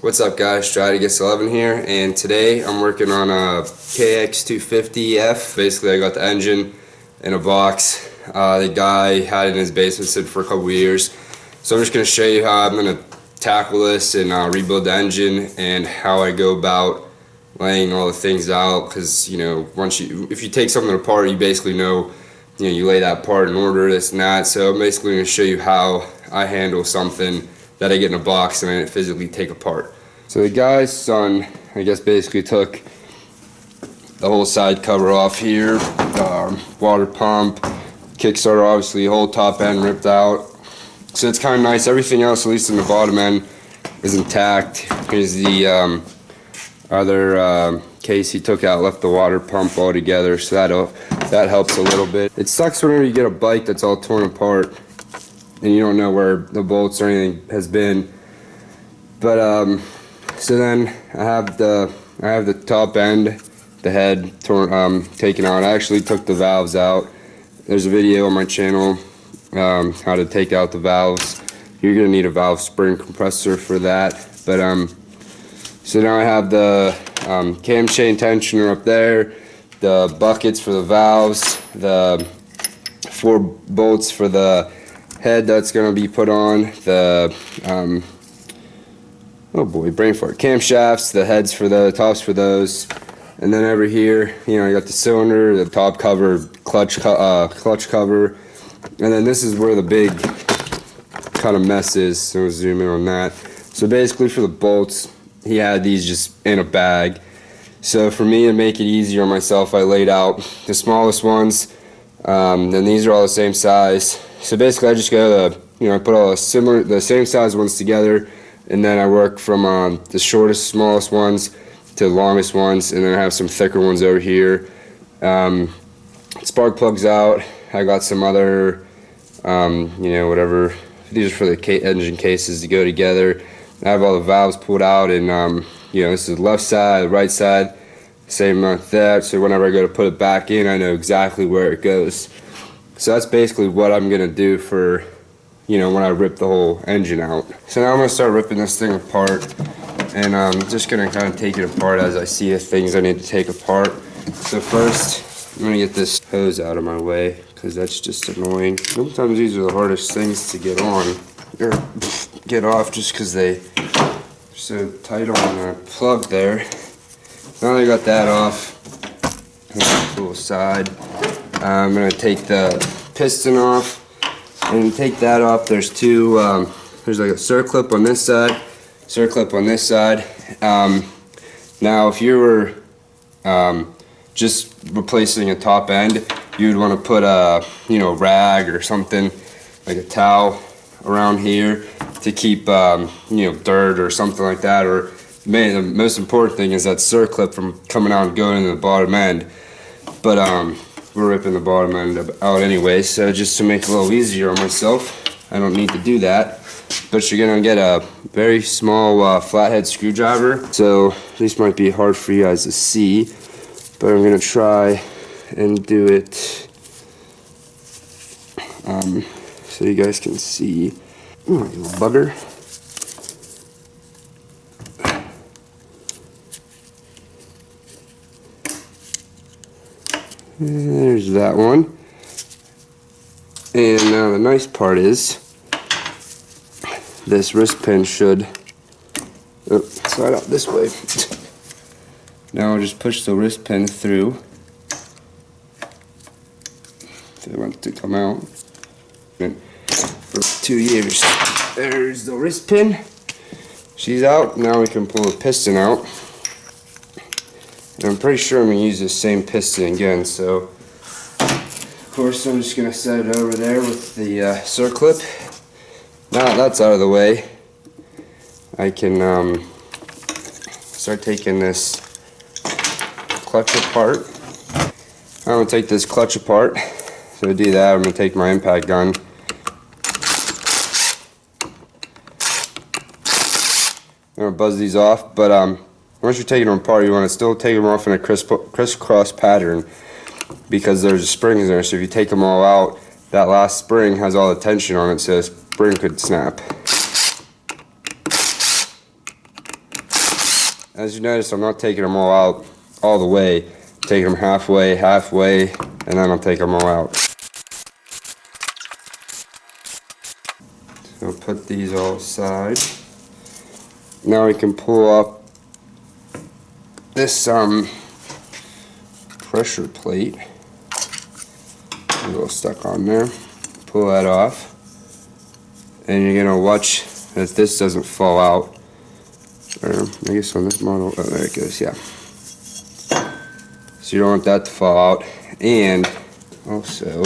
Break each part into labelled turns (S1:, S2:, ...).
S1: What's up guys, Strategist11 here, and today I'm working on a KX250F. Basically I got the engine in a box. The guy had it in his basement, sit for a couple years. So I'm just going to show you how I'm going to tackle this and rebuild the engine and how I go about laying all the things out, because if you take something apart, you basically know, you lay that part in order, this and that. So I'm basically going to show you how I handle something that I get in a box and I didn't physically take apart. So the guy's son, I guess, basically took the whole side cover off here, water pump, kickstarter, obviously, whole top end ripped out. So it's kind of nice. Everything else, at least in the bottom end, is intact. Here's the other case he took out, left the water pump all together, so that helps a little bit. It sucks whenever you get a bike that's all torn apart and you don't know where the bolts or anything has been. But so then I have the top end, the head torn, taken out. I actually took the valves out. There's a video on my channel how to take out the valves. You're gonna need a valve spring compressor for that. But so now I have the camshaft tensioner up there, the buckets for the valves, the 4 bolts for the head that's going to be put on, the oh boy, brain fart, camshafts, the heads for the tops for those, and then over here, I got the cylinder, the top cover, clutch cover, and then this is where the big kind of mess is. So I'll zoom in on that. So basically, for the bolts, he had these just in a bag. So for me, to make it easier on myself, I laid out the smallest ones. Then these are all the same size. So basically, I just go to I put all the same size ones together, and then I work from the shortest, smallest ones to the longest ones, and then I have some thicker ones over here. Spark plugs out. I got some other, whatever. These are for the engine cases to go together. I have all the valves pulled out, and this is the left side, the right side, same like that. So whenever I go to put it back in, I know exactly where it goes. So that's basically what I'm gonna do for, when I rip the whole engine out. So now I'm gonna start ripping this thing apart, and I'm just gonna kind of take it apart as I see the things I need to take apart. So first, I'm gonna get this hose out of my way, because that's just annoying. Sometimes these are the hardest things to get on, or get off, just because they're so tight on the plug there. Now that I got that off, pull aside. I'm going to take the piston off and take that off. There's two, there's like a circlip on this side, circlip on this side. Now if you were just replacing a top end, you'd want to put a rag or something, like a towel around here to keep dirt or something like that. Or the most important thing is that circlip from coming out and going into the bottom end. But we're ripping the bottom end out anyway, so just to make it a little easier on myself, I don't need to do that. But you're gonna get a very small flathead screwdriver. So this might be hard for you guys to see, but I'm gonna try and do it so you guys can see. Ooh, you little bugger. There's that one. And now the nice part is this wrist pin should slide out this way. Now I'll just push the wrist pin through if it wants to come out. And for 2 years. There's the wrist pin. She's out. Now we can pull the piston out. And I'm pretty sure I'm going to use the same piston again, so of course I'm just going to set it over there with the circlip. Now that that's out of the way, I can start taking this clutch apart. I'm going to take this clutch apart. So to do that, I'm going to take my impact gun. I'm going to buzz these off, but once you're taking them apart, you want to still take them off in a crisscross pattern, because there's springs there. So if you take them all out, that last spring has all the tension on it, so the spring could snap. As you notice, I'm not taking them all out all the way. I'm taking them halfway, and then I'll take them all out. So put these all aside. Now we can pull up this pressure plate. A little stuck on there. Pull that off. And you're gonna watch that this doesn't fall out. Or I guess on this model, oh, there it goes, yeah. So you don't want that to fall out. And also,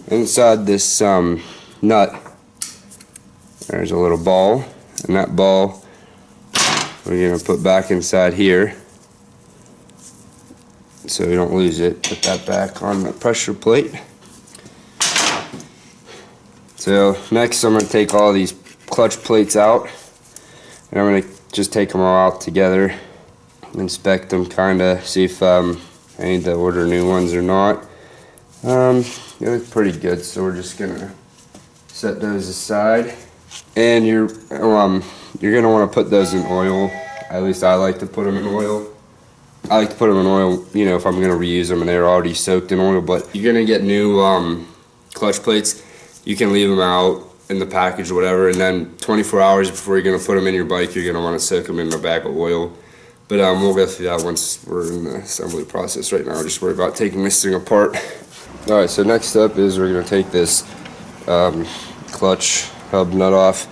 S1: inside this nut, there's a little ball, and that ball we're gonna put back inside here so you don't lose it. Put that back on the pressure plate. So next I'm gonna take all these clutch plates out, and I'm gonna just take them all out together, inspect them, kinda see if I need to order new ones or not. It looks pretty good, so we're just gonna set those aside. And you're gonna want to put those in oil. At least I like to put them in oil. I like to put them in oil, you know, if I'm gonna reuse them and they're already soaked in oil. But you're gonna get new clutch plates. You can leave them out in the package or whatever, and then 24 hours before you're gonna put them in your bike, you're gonna want to soak them in a bag of oil. But we'll go through that once we're in the assembly process. Right now, just worry about taking this thing apart. All right. So next up is we're gonna take this clutch hub nut off,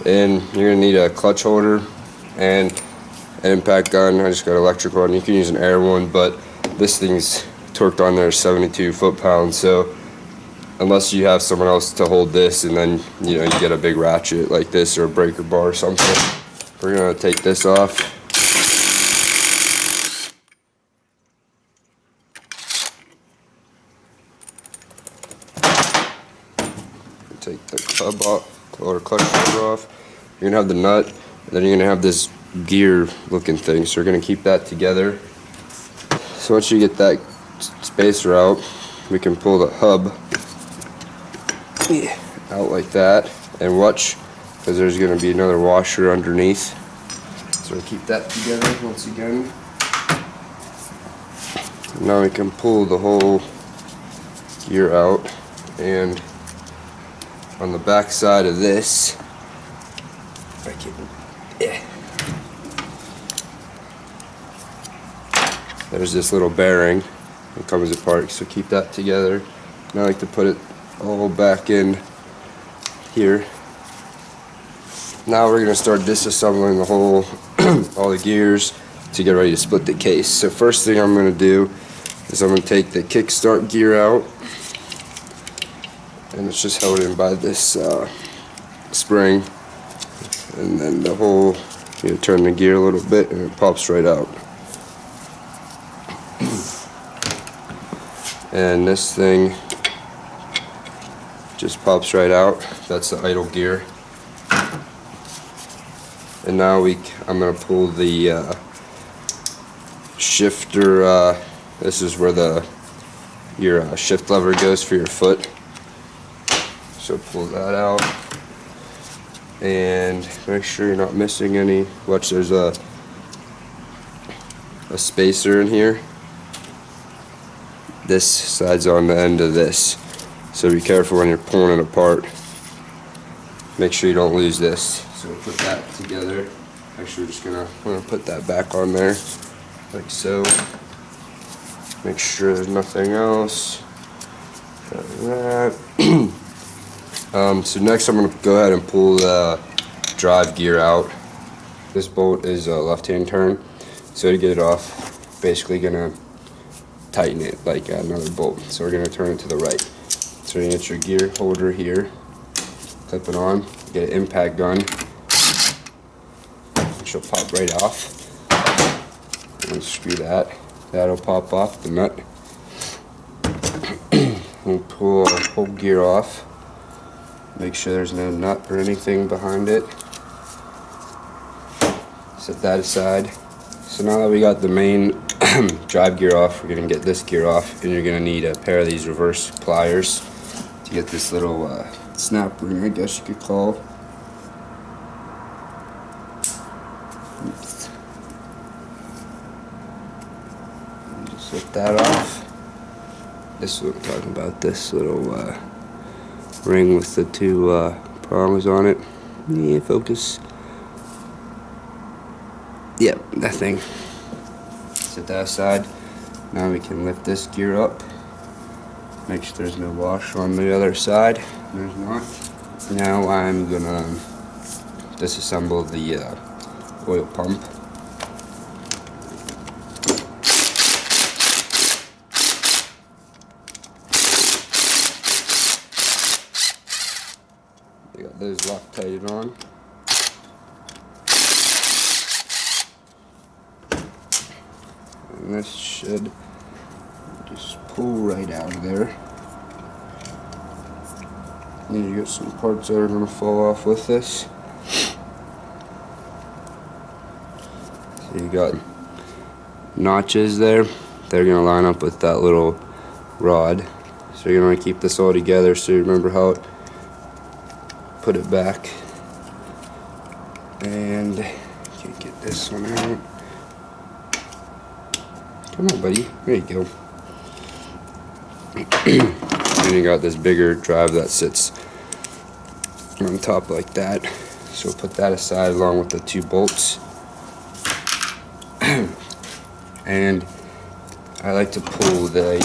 S1: and you're gonna need a clutch holder and an impact gun. I just got an electric one. You can use an air one, but this thing's torqued on there 72 foot-pounds. So unless you have someone else to hold this, and then you get a big ratchet like this or a breaker bar or something. We're gonna take this off. Take the hub off, or clutch holder off. You're gonna have the nut, and then you're gonna have this gear looking thing, so we're gonna keep that together. So once you get that spacer out, we can pull the hub out like that, and watch, because there's gonna be another washer underneath. So we'll keep that together once again. Now we can pull the whole gear out, and on the back side of this, there's this little bearing that comes apart, so keep that together. Now I like to put it all back in here. Now we're going to start disassembling the whole, all the gears to get ready to split the case. So first thing I'm going to do is I'm going to take the kickstart gear out, and it's just held in by this spring, and then the whole, turn the gear a little bit and it pops right out. And this thing just pops right out. That's the idle gear. And now I'm going to pull the shifter. This is where your shift lever goes for your foot. So pull that out, and make sure you're not missing any. Watch, there's a spacer in here. This side's on the end of this, so be careful when you're pulling it apart. Make sure you don't lose this. So we'll put that together. Actually, we're gonna put that back on there, like so. Make sure there's nothing else. That. So next I'm going to go ahead and pull the drive gear out. This bolt is a left-hand turn, so to get it off, basically going to tighten it like another bolt. So we're going to turn it to the right. So you get your gear holder here, clip it on, get an impact gun, which will pop right off. Unscrew that, that'll pop off the nut. We'll pull the whole gear off. Make sure there's no nut or anything behind it. Set that aside. So now that we got the main drive gear off, we're going to get this gear off, and you're going to need a pair of these reverse pliers to get this little snap ring, I guess you could call. Flip that off. This is what I'm talking about, this little ring with the two prongs on it. Yeah, focus. Yep, that thing. Set that aside. Now we can lift this gear up. Make sure there's no wash on the other side. There's not. Now I'm gonna disassemble the oil pump. I got those Loctited on. And this should just pull right out of there. And you get some parts that are going to fall off with this. So you got notches there. They're going to line up with that little rod. So you're going to keep this all together so you remember how it put it back. And can't get this one out. Come on, buddy. There you go. And you got this bigger drive that sits on top like that. So we'll put that aside along with the two bolts. And I like to pull the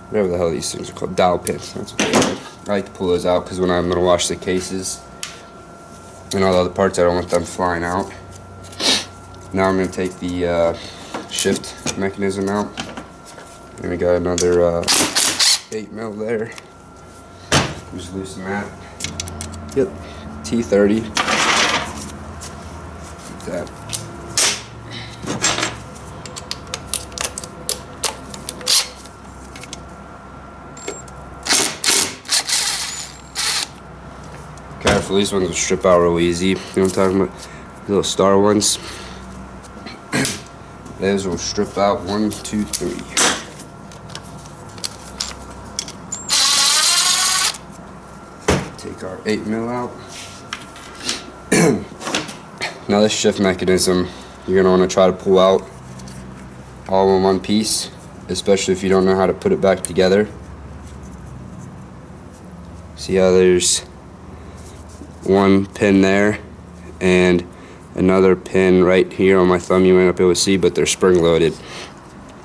S1: whatever the hell these things are called, dowel pins. That's what they are. I like to pull those out because when I'm going to wash the cases and all the other parts, I don't want them flying out. Now I'm going to take the shift mechanism out. And we got another 8 mil there. Just loosen that. Yep, T30. Like that. Careful, these ones will strip out real easy. You know what I'm talking about? The little star ones. Those will strip out 1, 2, 3. Take our 8 mil out. Now this shift mechanism, you're going to want to try to pull out all in one piece, especially if you don't know how to put it back together. See how there's one pin there and another pin right here on my thumb you might not be able to see, but they're spring loaded.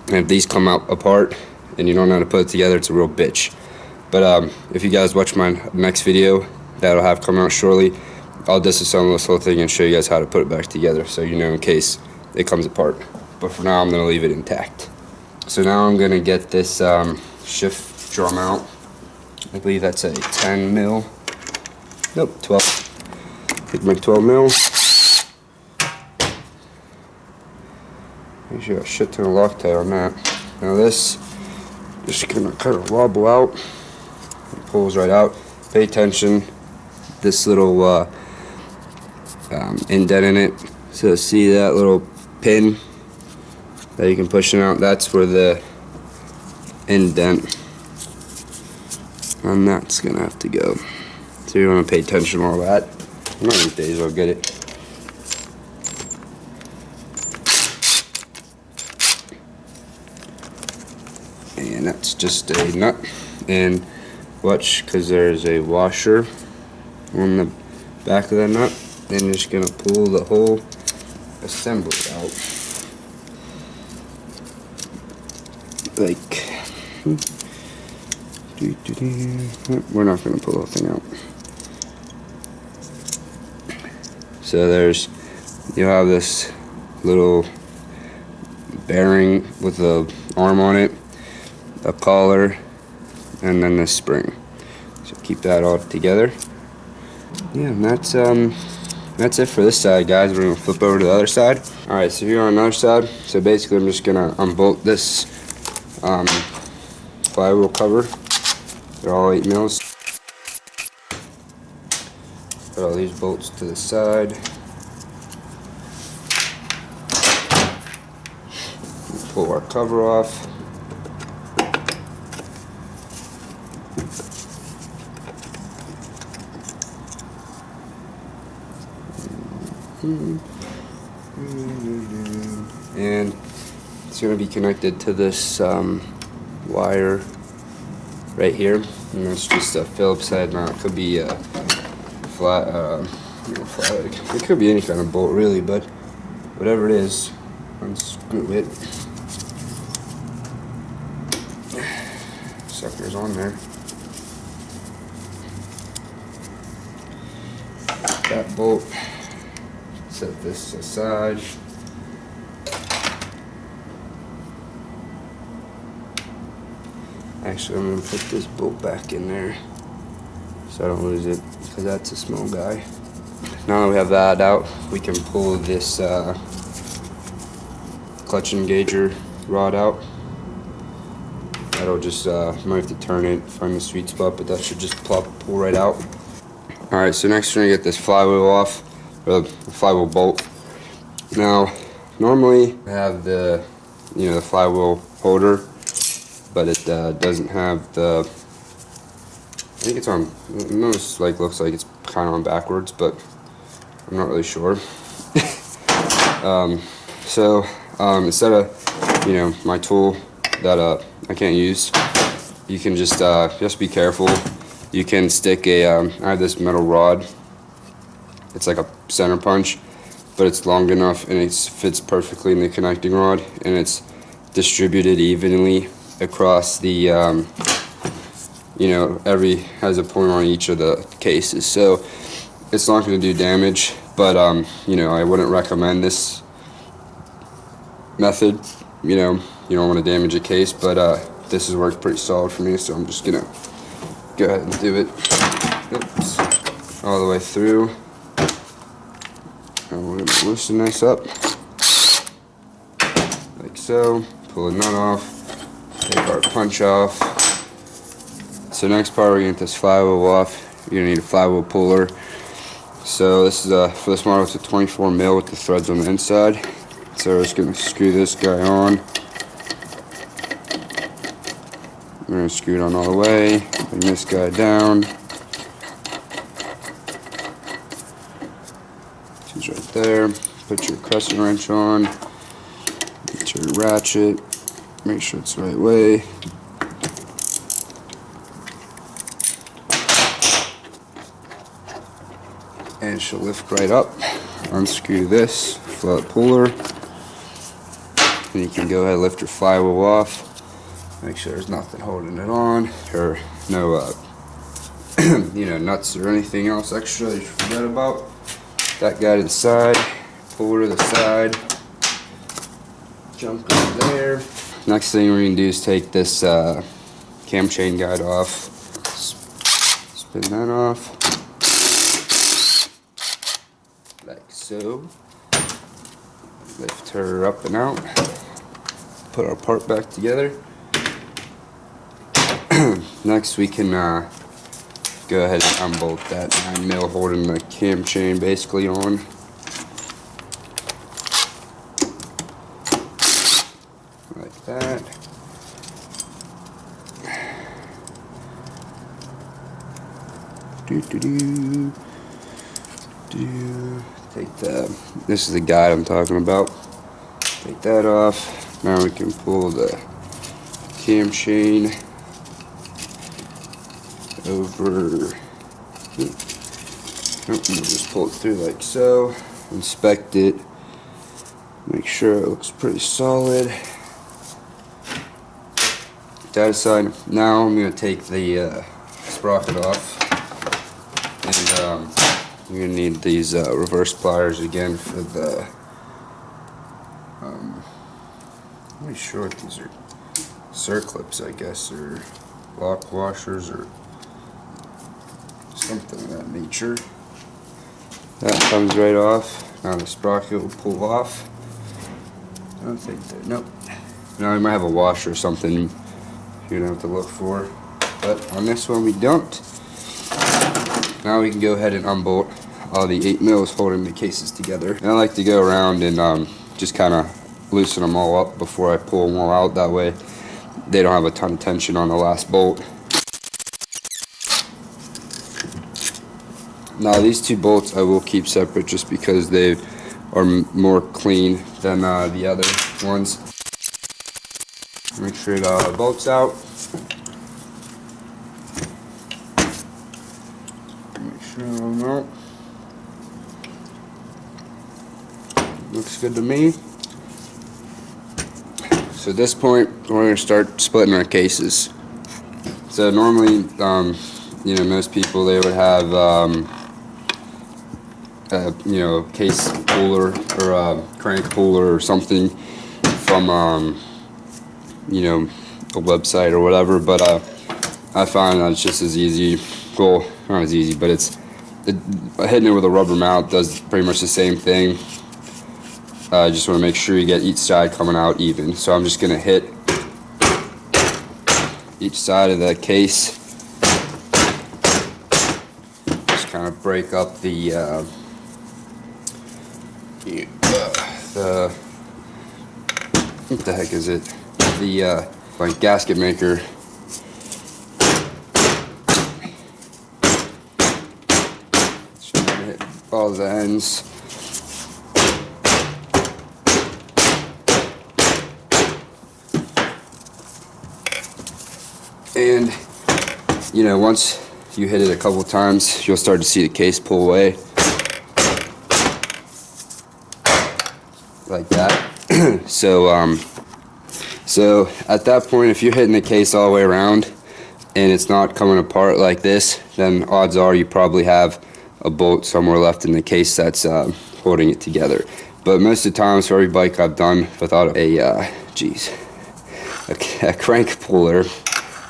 S1: And if these come out apart and you don't know how to put it together, it's a real bitch. But if you guys watch my next video that'll have come out shortly, I'll disassemble this whole thing and show you guys how to put it back together so you know in case it comes apart. But for now I'm going to leave it intact. So now I'm going to get this shift drum out. I believe that's a 10 mil. Nope, 12. Take my 12 mil. Make sure you got a shit ton of Loctite on that. Now this just gonna kind of wobble out. It pulls right out. Pay attention. This little indent in it. So see that little pin that you can push it out? That's where the indent and that's gonna have to go. So you want to pay attention to all that. One of these days I'll get it. And that's just a nut. And watch, because there's a washer on the back of that nut. Then you're just going to pull the whole assembly out. Like, we're not going to pull the whole thing out. So there's, you'll have this little bearing with the arm on it, a collar, and then this spring. So keep that all together. Yeah, and that's it for this side, guys. We're gonna flip over to the other side. All right, so here on the other side. So basically, I'm just gonna unbolt this flywheel cover. They're all 8 mils. Put all these bolts to the side. Pull our cover off. And It's going to be connected to this wire right here, and it's just a Phillips head. Now it could be a flat, it could be any kind of bolt really, but whatever it is, unscrew it. Sucker's on there. That bolt. Set this aside. Actually, I'm going to put this bolt back in there so I don't lose it, because that's a small guy. Now that we have that out, we can pull this clutch engager rod out. That'll just, might have to turn it, find the sweet spot, but that should just pull right out. Alright, so next we're going to get this flywheel off, or the flywheel bolt. Now, normally I have the, the flywheel holder, but it doesn't have the, I think it's on, it almost looks like it's kind of on backwards, but I'm not really sure. Instead of, my tool that I can't use, you can just be careful. You can stick a, I have this metal rod. It's like a center punch, but it's long enough and it fits perfectly in the connecting rod, and it's distributed evenly across the, has a point on each of the cases, so it's not going to do damage. But I wouldn't recommend this method. You don't want to damage a case, but this has worked pretty solid for me, so I'm just gonna go ahead and do it. Oops. All the way through. And we're gonna loosen this up like so. Pull the nut off. Take our punch off. So next part, we're gonna get this flywheel off. You're gonna need a flywheel puller. So this is for this model, it's a 24 mil with the threads on the inside. So we're just gonna screw this guy on. We're gonna screw it on all the way. Bring this guy down. He's right there. Put your crescent wrench on. Get your ratchet. Make sure it's the right way. And she'll lift right up. Unscrew this float puller. And you can go ahead and lift your flywheel off. Make sure there's nothing holding it on, or no, nuts or anything else extra that you forget about. That guy to the side, puller to the side, jump over there. Next thing we're going to do is take this cam chain guide off. Spin that off. Like so. Lift her up and out. Put our part back together. Next we can go ahead and unbolt that 9 mil holding the cam chain basically on. Like that. Take that. This is the guide I'm talking about. Take that off. Now we can pull the cam chain over. We'll just pull it through like so. Inspect it. Make sure it looks pretty solid. That aside, now I'm going to take the sprocket off. And you're going to need these reverse pliers again for the. I'm not really sure what these are. Circlips, I guess, or lock washers, or something of that nature. That comes right off. Now the sprocket will pull off. I don't think that. Nope. Now we might have a washer or something you're gonna have to look for, but on this one we don't. Now we can go ahead and unbolt all the 8 mils holding the cases together. And I like to go around and just kind of loosen them all up before I pull them all out. That way they don't have a ton of tension on the last bolt. Now these two bolts I will keep separate just because they are more clean than the other ones. Make sure you got all the bolts out. Make sure I'm out. Looks good to me. So at this point, we're going to start splitting our cases. So normally, you know, most people, they would have, you know, a case puller or a crank puller or something from, you know, a website or whatever. But I find that it's just as easy. Well, not as easy, but hitting it with a rubber mallet does pretty much the same thing. Just want to make sure you get each side coming out even. So I'm just going to hit each side of the case. Just kind of break up the what the heck is it? The like gasket maker. Just going to hit all the ends. And, you know, once you hit it a couple times, you'll start to see the case pull away. Like that. So at that point, if you're hitting the case all the way around and it's not coming apart like this, then odds are you probably have a bolt somewhere left in the case that's holding it together. But most of the times, for every bike I've done without a crank puller,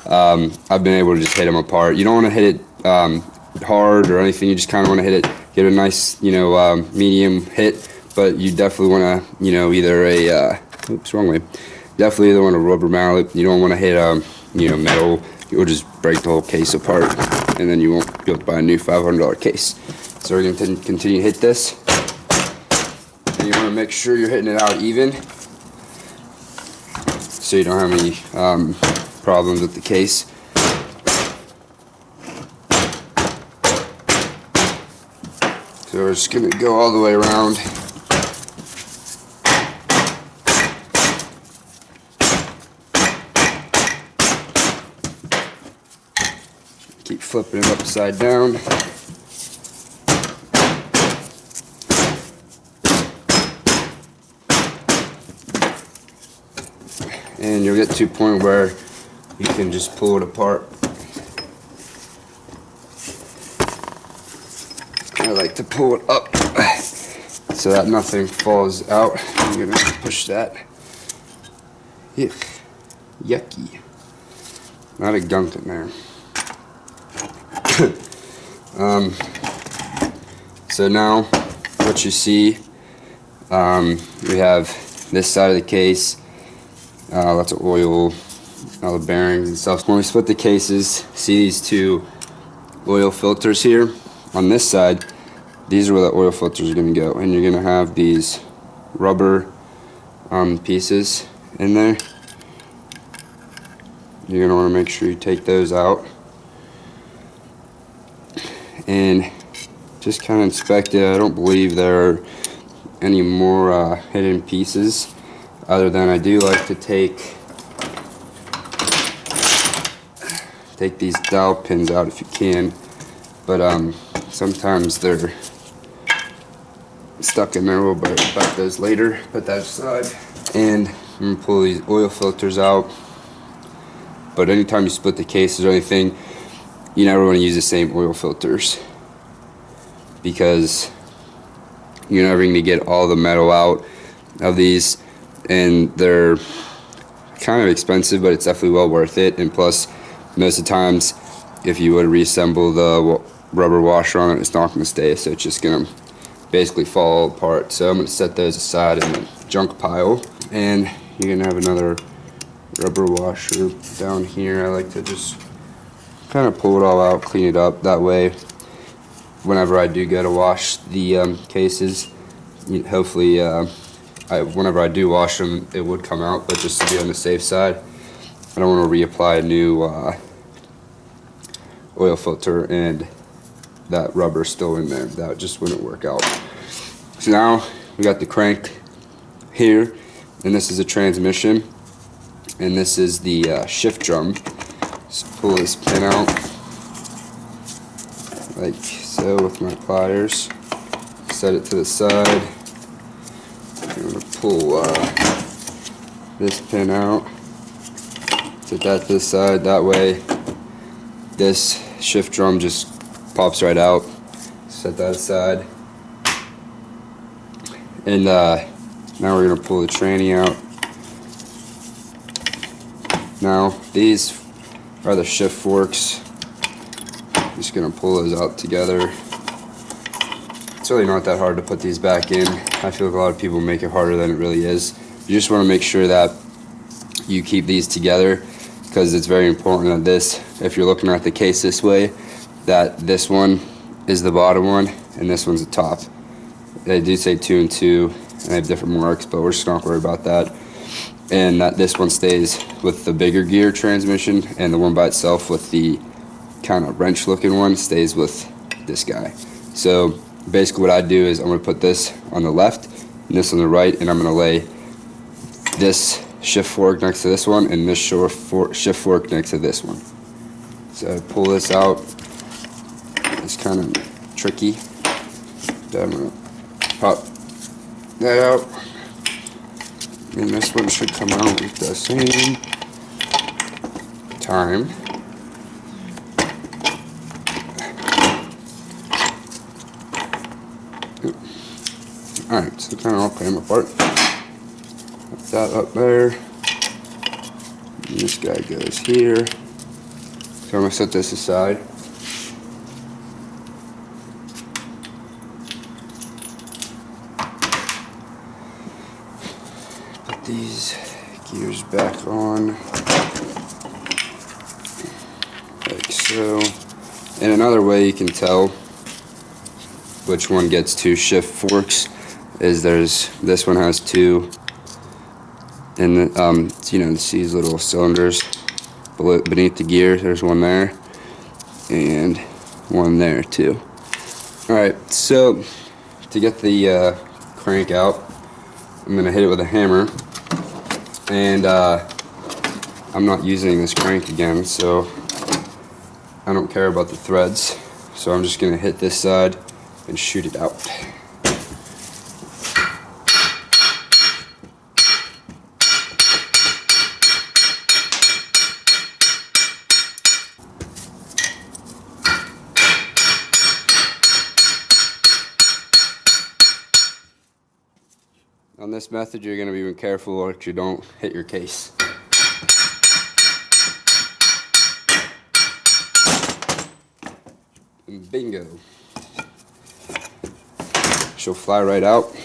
S1: I've been able to just hit them apart. You don't want to hit it hard or anything. You just kind of want to hit it, get a nice, you know, medium hit. But you definitely want to, you know, either a oops, wrong way. Definitely either want a rubber mallet. You don't want to hit you know, metal. You'll just break the whole case apart, and then you won't be able to buy a new $500 case. So we're going to continue to hit this. And you want to make sure you're hitting it out even, so you don't have any problems with the case. So we're just going to go all the way around. Keep flipping it upside down. And you'll get to a point where you can just pull it apart. I like to pull it up so that nothing falls out. I'm going to push that. Yucky. Not a gunk in there. So now what you see, we have this side of the case, lots of oil, all the bearings and stuff. When we split the cases, see these two oil filters here? On this side, these are where the oil filters are going to go, and you're going to have these rubber pieces in there. You're going to want to make sure you take those out and just kind of inspect it. I don't believe there are any more hidden pieces, other than I do like to take these dowel pins out if you can, but sometimes they're stuck in there. We'll back those later. Put that aside, and I'm gonna pull these oil filters out. But anytime you split the cases or anything, you never want to use the same oil filters, because you're never going to get all the metal out of these, and they're kind of expensive, but it's definitely well worth it. And plus, most of the times, if you would reassemble the rubber washer on it, it's not going to stay, so it's just going to basically fall apart. So I'm going to set those aside in the junk pile, and you're going to have another rubber washer down here. I like to just kind of pull it all out, clean it up. That way, whenever I do go to wash the cases, hopefully whenever I do wash them, it would come out. But just to be on the safe side, I don't want to reapply a new oil filter and that rubber still in there. That just wouldn't work out. So now we got the crank here, and this is a transmission. and this is the shift drum. Just pull this pin out like so with my pliers. Set it to the side. I'm going to pull this pin out. Set that to the side. That way this shift drum just pops right out. Set that aside. And now we're going to pull the tranny out. Now these are the shift forks. Just going to pull those out together. It's really not that hard to put these back in. I feel like a lot of people make it harder than it really is. You just want to make sure that you keep these together, because it's very important that this, if you're looking at the case this way, that this one is the bottom one and this one's the top. They do say 2 and 2 and they have different marks, but we're just not worried about that. And that this one stays with the bigger gear transmission, and the one by itself with the kind of wrench looking one stays with this guy. So basically what I do is I'm going to put this on the left and this on the right, and I'm going to lay this shift fork next to this one and this shift fork next to this one. So I pull this out. It's kind of tricky. Then I'm going to pop that out, and this one should come out at the same time. Alright, so kind of all came apart. Put that up there. And this guy goes here. So I'm going to set this aside. Put these gears back on. Like so. And another way you can tell which one gets 2 shift forks is this one has 2, and you know, these little cylinders beneath the gear. There's one there and one there too. Alright, so to get the crank out, I'm going to hit it with a hammer, and I'm not using this crank again, so I don't care about the threads. So I'm just going to hit this side and shoot it out. On this method, you're going to be careful that you don't hit your case. And bingo. She'll fly right out.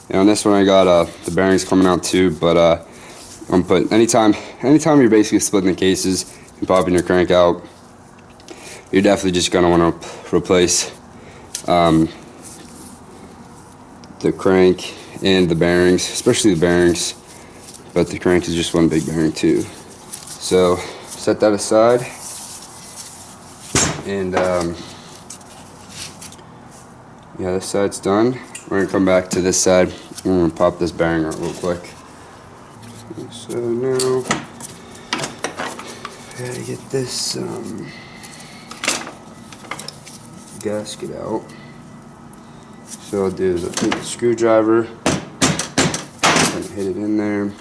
S1: And on this one I got the bearings coming out too, but I'm putting anytime you're basically splitting the cases and popping your crank out, you're definitely just going to want to replace the crank and the bearings, especially the bearings, but the crank is just one big bearing too. So set that aside, and yeah, this side's done. We're going to come back to this side. We're going to pop this bearing out real quick. So now, gotta get this gasket out. So I'll do is I'll take the screwdriver and hit it in there.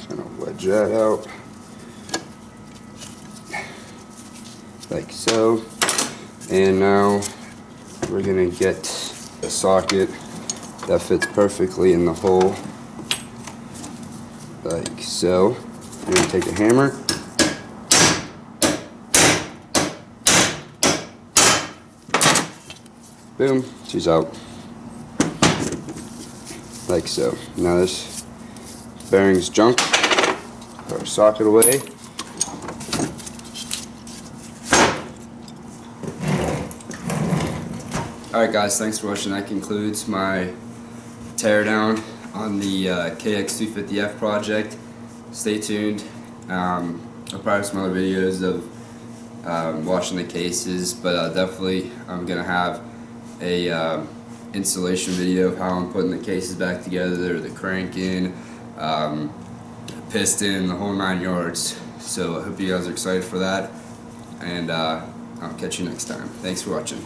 S1: Kind of wedge that out like so. And now we're gonna get a socket that fits perfectly in the hole like so. I'm going to take a hammer, boom, she's out, like so. Now this bearing's junk, put our socket away. Alright guys, thanks for watching. That concludes my teardown on the KX250F project. Stay tuned. I'll probably have some other videos of washing the cases, but definitely I'm gonna have a installation video of how I'm putting the cases back together, the cranking, piston, the whole 9 yards. So I hope you guys are excited for that, and I'll catch you next time. Thanks for watching.